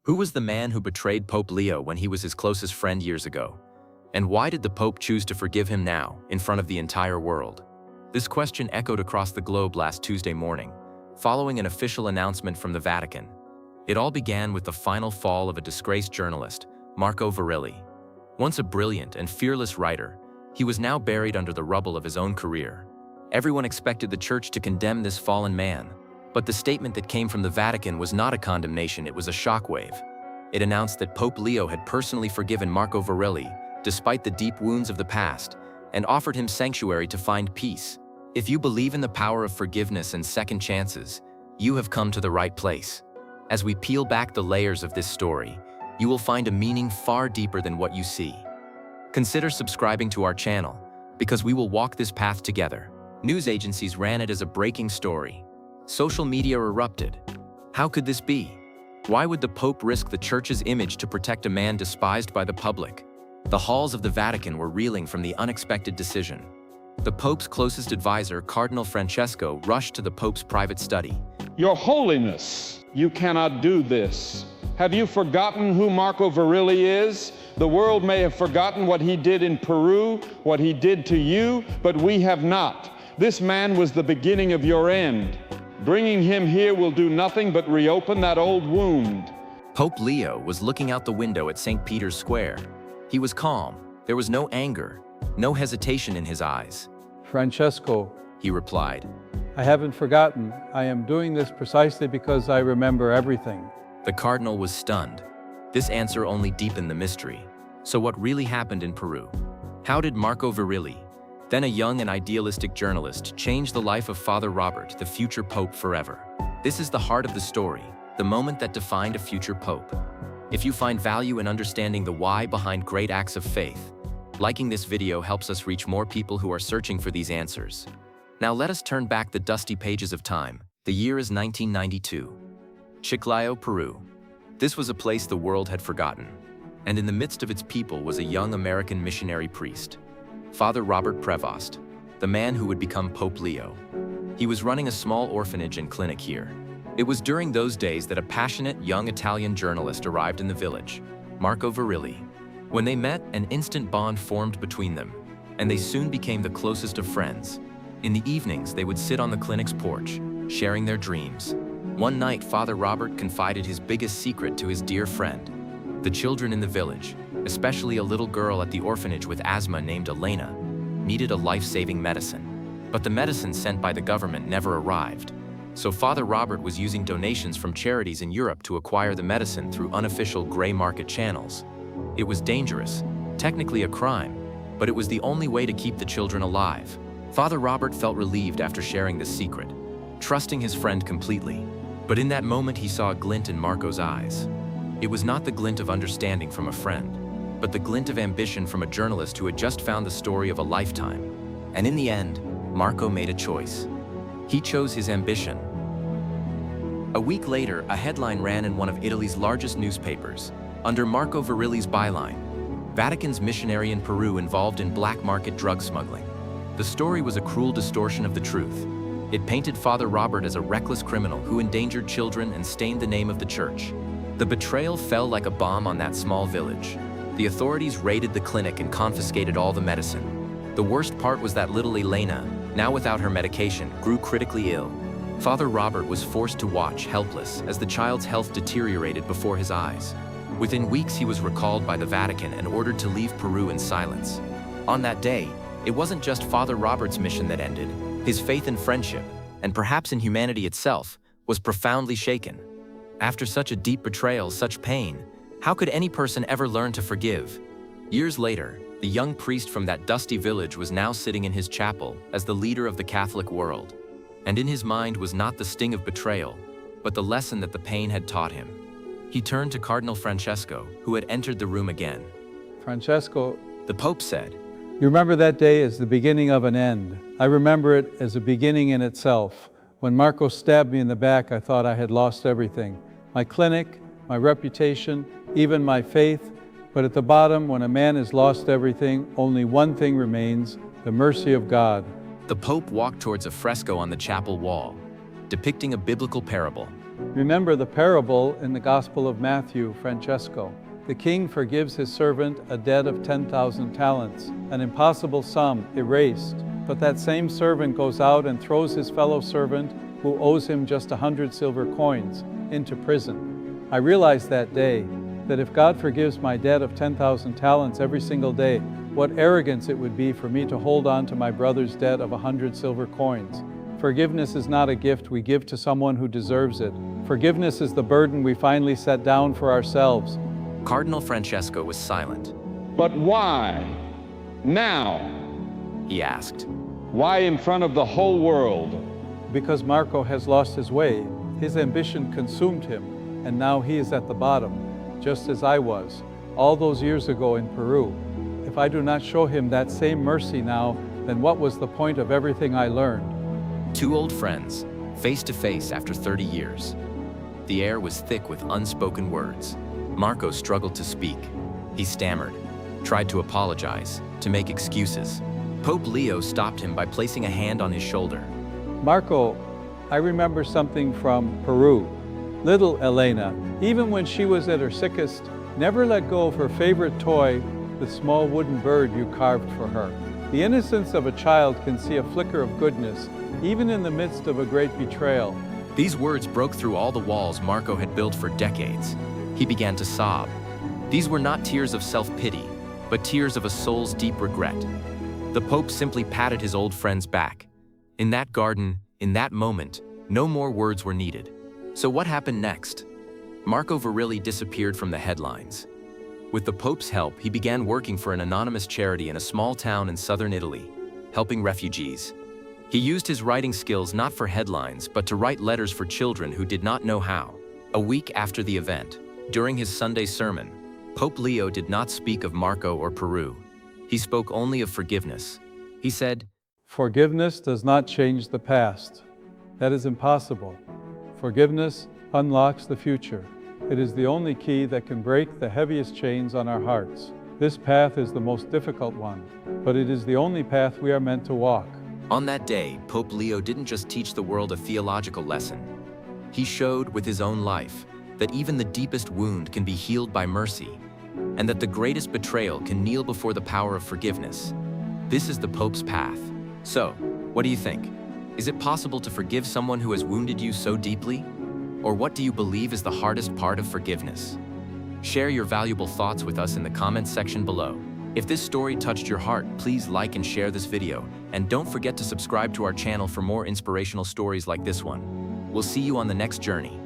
Who was the man who betrayed Pope Leo when he was his closest friend years ago? And why did the Pope choose to forgive him now, in front of the entire world? This question echoed across the globe last Tuesday morning, following an official announcement from the Vatican. It all began with the final fall of a disgraced journalist, Marco Varilli. Once a brilliant and fearless writer, he was now buried under the rubble of his own career. Everyone expected the Church to condemn this fallen man, but the statement that came from the Vatican was not a condemnation, it was a shockwave. It announced that Pope Leo had personally forgiven Marco Varilli, despite the deep wounds of the past, and offered him sanctuary to find peace. If you believe in the power of forgiveness and second chances, you have come to the right place. As we peel back the layers of this story, you will find a meaning far deeper than what you see. Consider subscribing to our channel, because we will walk this path together. News agencies ran it as a breaking story. Social media erupted. How could this be? Why would the Pope risk the Church's image to protect a man despised by the public? The halls of the Vatican were reeling from the unexpected decision. The Pope's closest advisor, Cardinal Francesco, rushed to the Pope's private study. Your Holiness, you cannot do this. Have you forgotten who Marco Varilli is? The world may have forgotten what he did in Peru, what he did to you, but we have not. This man was the beginning of your end. Bringing him here will do nothing but reopen that old wound. Pope Leo was looking out the window at St. Peter's Square. He was calm. There was no anger, no hesitation in his eyes. Francesco, He replied. I haven't forgotten. I am doing this precisely because I remember everything. The cardinal was stunned. This answer only deepened the mystery. So what really happened in Peru? How did Marco Varilli, then a young and idealistic journalist, change the life of Father Robert, the future pope, forever? This is the heart of the story, the moment that defined a future pope. If you find value in understanding the why behind great acts of faith, liking this video helps us reach more people who are searching for these answers. Now let us turn back the dusty pages of time. The year is 1992. Chiclayo, Peru. This was a place the world had forgotten, and in the midst of its people was a young American missionary priest, Father Robert Prevost, the man who would become Pope Leo. He was running a small orphanage and clinic here. It was during those days that a passionate young Italian journalist arrived in the village, Marco Varilli. When they met, an instant bond formed between them, and they soon became the closest of friends. In the evenings, they would sit on the clinic's porch, sharing their dreams. One night, Father Robert confided his biggest secret to his dear friend. The children in the village, especially a little girl at the orphanage with asthma named Elena, needed a life-saving medicine. But the medicine sent by the government never arrived. So Father Robert was using donations from charities in Europe to acquire the medicine through unofficial gray market channels. It was dangerous, technically a crime, but it was the only way to keep the children alive. Father Robert felt relieved after sharing this secret, trusting his friend completely. But in that moment, he saw a glint in Marco's eyes. It was not the glint of understanding from a friend, but the glint of ambition from a journalist who had just found the story of a lifetime. And in the end, Marco made a choice. He chose his ambition. A week later, a headline ran in one of Italy's largest newspapers, under Marco Varilli's byline, Vatican's missionary in Peru involved in black market drug smuggling. The story was a cruel distortion of the truth. It painted Father Robert as a reckless criminal who endangered children and stained the name of the church. The betrayal fell like a bomb on that small village. The authorities raided the clinic and confiscated all the medicine. The worst part was that little Elena, now without her medication, grew critically ill. Father Robert was forced to watch, helpless, as the child's health deteriorated before his eyes. Within weeks, he was recalled by the Vatican and ordered to leave Peru in silence. On that day, it wasn't just Father Robert's mission that ended. His faith in friendship, and perhaps in humanity itself, was profoundly shaken. After such a deep betrayal, such pain, how could any person ever learn to forgive? Years later, the young priest from that dusty village was now sitting in his chapel as the leader of the Catholic world. And in his mind was not the sting of betrayal, but the lesson that the pain had taught him. He turned to Cardinal Francesco, who had entered the room again. Francesco, The Pope said, you remember that day as the beginning of an end. I remember it as a beginning in itself. When Marco stabbed me in the back, I thought I had lost everything. My clinic, my reputation, even my faith. But at the bottom, when a man has lost everything, only one thing remains, the mercy of God. The Pope walked towards a fresco on the chapel wall, depicting a biblical parable, Remember the parable in the Gospel of Matthew, Francesco. The king forgives his servant a debt of 10,000 talents, an impossible sum erased. But that same servant goes out and throws his fellow servant, who owes him just 100 silver coins, into prison. I realized that day that if God forgives my debt of 10,000 talents every single day, what arrogance it would be for me to hold on to my brother's debt of 100 silver coins. Forgiveness is not a gift we give to someone who deserves it. Forgiveness is the burden we finally set down for ourselves. Cardinal Francesco was silent. But why? Now? He asked. Why in front of the whole world? Because Marco has lost his way. His ambition consumed him, and now he is at the bottom, just as I was, all those years ago in Peru. If I do not show him that same mercy now, then what was the point of everything I learned? Two old friends, face to face after 30 years. The air was thick with unspoken words. Marco struggled to speak. He stammered, tried to apologize, to make excuses. Pope Leo stopped him by placing a hand on his shoulder. Marco, I remember something from Peru. Little Elena, even when she was at her sickest, never let go of her favorite toy, the small wooden bird you carved for her. The innocence of a child can see a flicker of goodness, even in the midst of a great betrayal. These words broke through all the walls Marco had built for decades. He began to sob. These were not tears of self-pity, but tears of a soul's deep regret. The Pope simply patted his old friend's back. In that garden, in that moment, no more words were needed. So what happened next? Marco Virilli disappeared from the headlines. With the Pope's help, he began working for an anonymous charity in a small town in southern Italy, helping refugees. He used his writing skills not for headlines, but to write letters for children who did not know how. A week after the event, during his Sunday sermon, Pope Leo did not speak of Marco or Peru. He spoke only of forgiveness. He said, "Forgiveness does not change the past. That is impossible. Forgiveness unlocks the future. It is the only key that can break the heaviest chains on our hearts. This path is the most difficult one, but it is the only path we are meant to walk." On that day, Pope Leo didn't just teach the world a theological lesson. He showed with his own life that even the deepest wound can be healed by mercy, and that the greatest betrayal can kneel before the power of forgiveness. This is the Pope's path. So, what do you think? Is it possible to forgive someone who has wounded you so deeply? Or what do you believe is the hardest part of forgiveness? Share your valuable thoughts with us in the comments section below. If this story touched your heart, please like and share this video. And don't forget to subscribe to our channel for more inspirational stories like this one. We'll see you on the next journey.